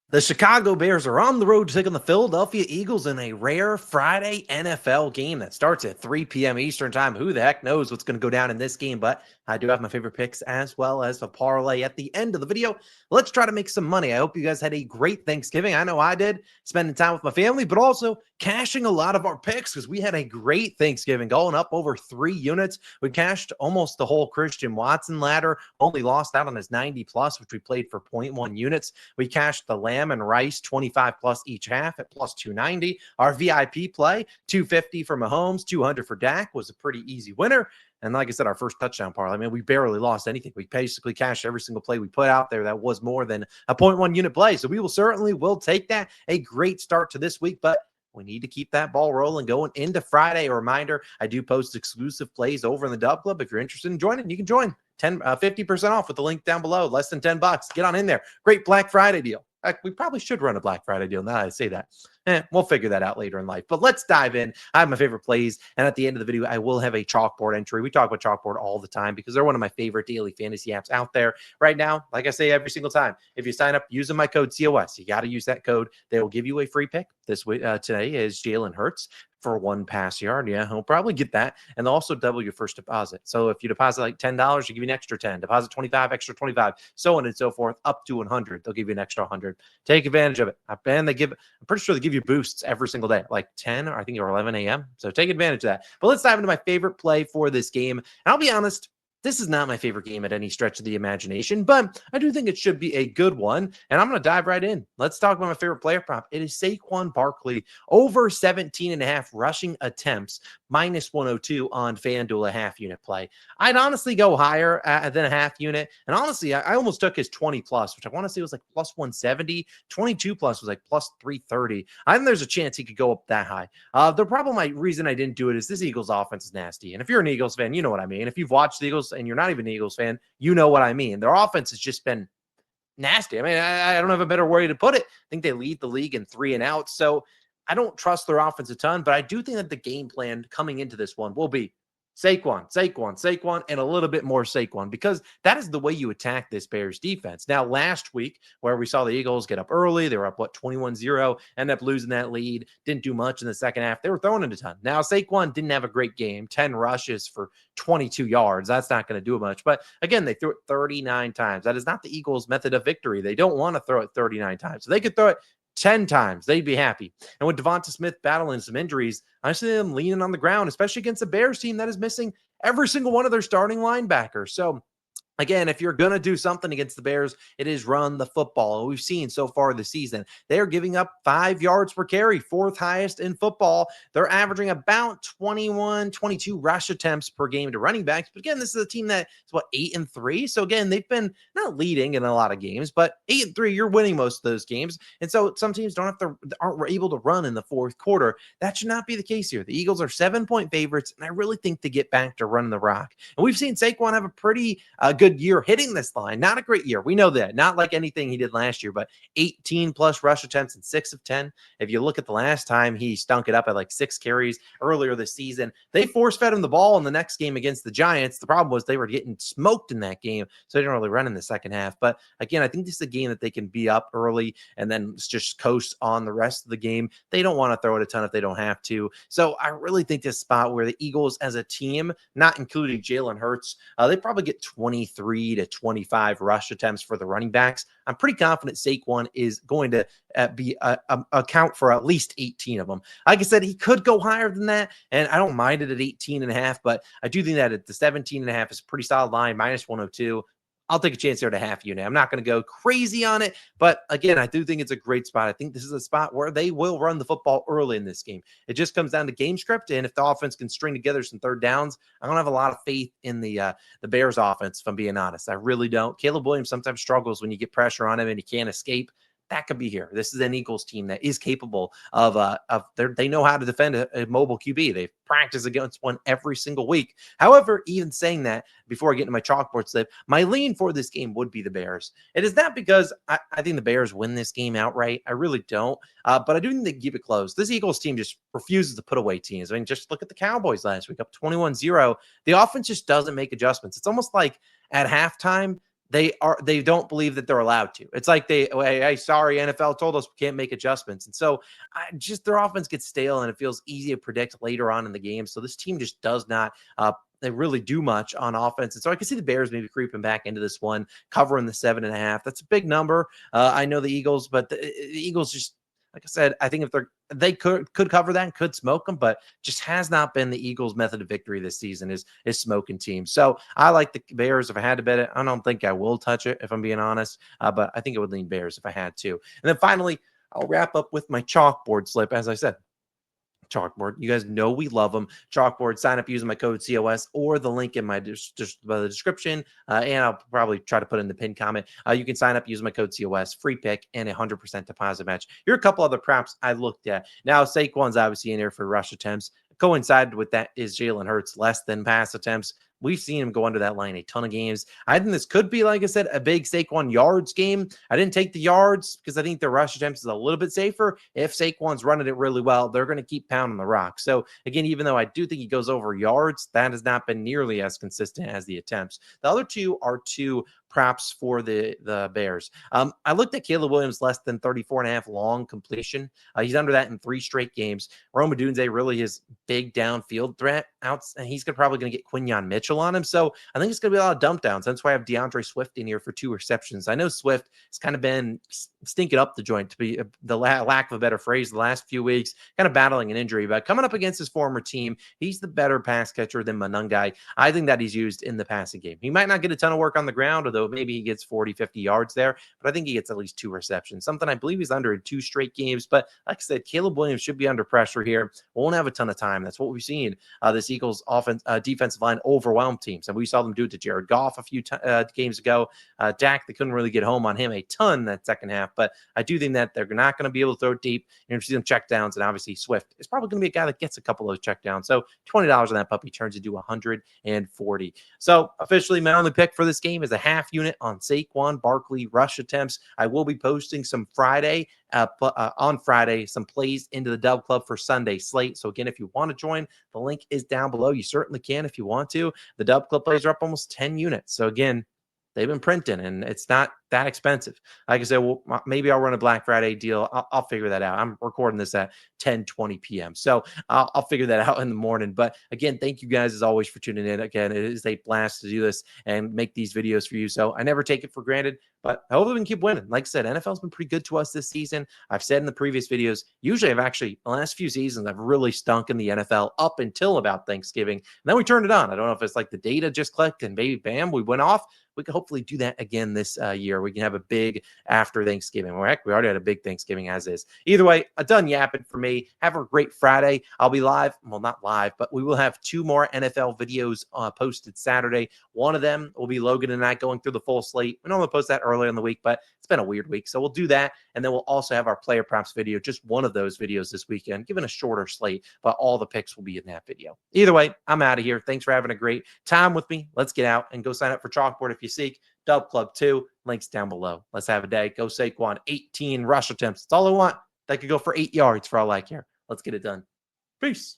The Chicago Bears are on the road to take on the Philadelphia Eagles in a rare Friday NFL game that starts at 3 p.m. Eastern time. Who the heck knows what's going to go down in this game, but I do have my favorite picks as well as a parlay at the end of the video. Let's try to make some money. I hope you guys had a great Thanksgiving. I know I did, spending time with my family, but also cashing a lot of our picks because we had a great Thanksgiving going up over 3 units. We cashed almost the whole Christian Watson ladder, only lost out on his 90 plus, which we played for 0.1 units. We cashed the Lamb and Rice 25 plus each half at plus 290. Our VIP play 250 for Mahomes, 200 for Dak was a pretty easy winner. And like I said, our first touchdown parlay, I mean, we barely lost anything. We basically cashed every single play we put out there that was more than a 0.1 unit play. So we will take that. A great start to this week, but we need to keep that ball rolling going into Friday. A reminder, I do post exclusive plays over in the Dub Club. If you're interested in joining, you can join. 50% off with the link down below, less than $10. Get on in there. Great Black Friday deal. We probably should run a Black Friday deal now that I say that. We'll figure that out later in life. But let's dive in. I have my favorite plays. And at the end of the video, I will have a chalkboard entry. We talk about chalkboard all the time because they're one of my favorite daily fantasy apps out there right now. Like I say every single time, if you sign up using my code COS, you got to use that code. They will give you a free pick. This week, today is Jalen Hurts for 1 pass yard. Yeah, he'll probably get that. And they'll also double your first deposit. So if you deposit like $10, you give you an extra 10. Deposit 25, extra 25, so on and so forth, up to 100. They'll give you an extra 100. Take advantage of it. I'm pretty sure they give you boosts every single day, like 10 or I think or 11 a.m. So take advantage of that. But let's dive into my favorite play for this game. And I'll be honest, this is not my favorite game at any stretch of the imagination, but I do think it should be a good one. And I'm going to dive right in. Let's talk about my favorite player prop. It is Saquon Barkley over 17.5 rushing attempts, minus 102 on FanDuel, a half unit play. I'd honestly go higher than a half unit. And honestly, I almost took his 20 plus, which I want to say was like plus 170. 22 plus was like plus 330. I think there's a chance he could go up that high. Reason I didn't do it is this Eagles offense is nasty. And if you're an Eagles fan, you know what I mean. If you've watched the Eagles and you're not even an Eagles fan, you know what I mean. Their offense has just been nasty. I mean, I don't have a better way to put it. I think they lead the league in 3 and outs. So I don't trust their offense a ton, but I do think that the game plan coming into this one will be Saquon, and a little bit more Saquon, because that is the way you attack this Bears defense. Now, last week, where we saw the Eagles get up early, they were up, 21-0, end up losing that lead, didn't do much in the second half. They were throwing it a ton. Now, Saquon didn't have a great game, 10 rushes for 22 yards. That's not going to do much. But again, they threw it 39 times. That is not the Eagles' method of victory. They don't want to throw it 39 times. So they could throw it 10 times, they'd be happy. And with Devonta Smith battling some injuries, I see them leaning on the ground, especially against the Bears team that is missing every single one of their starting linebackers. So again, if you're going to do something against the Bears, it is run the football. We've seen so far this season, they're giving up 5 yards per carry, 4th highest in football. They're averaging about 21, 22 rush attempts per game to running backs. But again, this is a team that is 8-3. So again, they've been not leading in a lot of games, but 8-3, you're winning most of those games. And so some teams aren't able to run in the 4th quarter. That should not be the case here. The Eagles are 7-point favorites, and I really think they get back to running the rock. And we've seen Saquon have a pretty good year hitting this line. Not a great year. We know that. Not like anything he did last year, but 18 plus rush attempts in 6 of 10. If you look at the last time he stunk it up at like 6 carries earlier this season, they force fed him the ball in the next game against the Giants. The problem was they were getting smoked in that game, so they didn't really run in the second half. But again, I think this is a game that they can be up early and then just coast on the rest of the game. They don't want to throw it a ton if they don't have to. So I really think this spot where the Eagles as a team, not including Jalen Hurts, they probably get 23 to 25 rush attempts for the running backs. I'm pretty confident Saquon is going to account for at least 18 of them. Like I said, he could go higher than that, and I don't mind it at 18.5, but I do think that at the 17.5 is a pretty solid line, minus 102. I'll take a chance there at a half unit. I'm not going to go crazy on it, but again, I do think it's a great spot. I think this is a spot where they will run the football early in this game. It just comes down to game script, and if the offense can string together some third downs, I don't have a lot of faith in the Bears offense, if I'm being honest. I really don't. Caleb Williams sometimes struggles when you get pressure on him and he can't escape. That could be here. This is an Eagles team that is capable of they know how to defend a mobile QB. They practice against one every single week. However, even saying that, before I get into my chalkboard slip, my lean for this game would be the Bears. It is not because I think the Bears win this game outright. I really don't. But I do think they keep it close. This Eagles team just refuses to put away teams. I mean, just look at the Cowboys last week, up 21-0. The offense just doesn't make adjustments. It's almost like at halftime, they don't believe that they're allowed to. It's like hey, sorry, NFL told us we can't make adjustments. And so just their offense gets stale and it feels easy to predict later on in the game. So this team just does not they really do much on offense. And so I can see the Bears maybe creeping back into this one, covering the 7.5. That's a big number. I know the Eagles, but the Eagles just, like I said, I think if they could cover that and could smoke them, but just has not been the Eagles' method of victory this season is smoking teams. So I like the Bears if I had to bet it. I don't think I will touch it if I'm being honest, but I think it would lean Bears if I had to. And then finally, I'll wrap up with my chalkboard slip. As I said, Chalkboard. You guys know we love them. Chalkboard, sign up using my code COS or the link in my the description. And I'll probably try to put in the pinned comment. You can sign up using my code COS, free pick, and 100% deposit match. Here are a couple other props I looked at. Now, Saquon's obviously in here for rush attempts. Coincided with that is Jalen Hurts less than pass attempts. We've seen him go under that line a ton of games. I think this could be, like I said, a big Saquon yards game. I didn't take the yards because I think the rush attempts is a little bit safer. If Saquon's running it really well, they're going to keep pounding the rock. So, again, even though I do think he goes over yards, that has not been nearly as consistent as the attempts. The other two are two props for the Bears. I looked at Caleb Williams less than 34.5 long completion. He's under that in 3 straight games. Rome Odunze really is big downfield threat out, and he's probably going to get Quinyon Mitchell on him. So I think it's going to be a lot of dump downs. That's why I have DeAndre Swift in here for 2 receptions. I know Swift has kind of been stinking up the joint, to be the lack of a better phrase, the last few weeks, kind of battling an injury, but coming up against his former team, he's the better pass catcher than Manungai. I think that he's used in the passing game. He might not get a ton of work on the ground, although maybe he gets 40, 50 yards there, but I think he gets at least 2 receptions, something I believe he's under in 2 straight games. But like I said, Caleb Williams should be under pressure here. Won't have a ton of time. That's what we've seen. This Eagles defensive line overwhelm teams. And we saw them do it to Jared Goff a few games ago. Dak, they couldn't really get home on him a ton that second half, but I do think that they're not going to be able to throw it deep. You're going to see them check downs, and obviously Swift is probably going to be a guy that gets a couple of those check downs. So $20 on that puppy turns into 140. So officially, my only pick for this game is a half unit on Saquon Barkley rush attempts. I will be posting some on Friday, some plays into the Dub Club for Sunday slate. So again, if you want to join, the link is down below. You certainly can if you want to. The Dub Club plays are up almost 10 units. So again, they've been printing, and it's not that expensive. Like I said, well, maybe I'll run a Black Friday deal. I'll figure that out. I'm recording this at 10:20 p.m. So I'll figure that out in the morning. But again, thank you guys as always for tuning in. Again, it is a blast to do this and make these videos for you. So I never take it for granted, but I hope we can keep winning. Like I said, NFL's been pretty good to us this season. I've said in the previous videos, usually the last few seasons, I've really stunk in the NFL up until about Thanksgiving. And then we turned it on. I don't know if it's like the data just clicked and maybe bam, we went off. We can hopefully do that again this year. We can have a big after Thanksgiving. Well, heck, we already had a big Thanksgiving as is. Either way, I'm done yapping for me. Have a great Friday. I'll be live. Well, not live, but we will have 2 more NFL videos posted Saturday. One of them will be Logan and I going through the full slate. We normally post that earlier in the week, but it's been a weird week. So we'll do that. And then we'll also have our player props video, just one of those videos this weekend, given a shorter slate, but all the picks will be in that video. Either way, I'm out of here. Thanks for having a great time with me. Let's get out and go sign up for Chalkboard if you seek. Dub Club 2, links down below. Let's have a day. Go Saquon, 18 rush attempts. That's all I want. That could go for 8 yards for all I care. Let's get it done. Peace.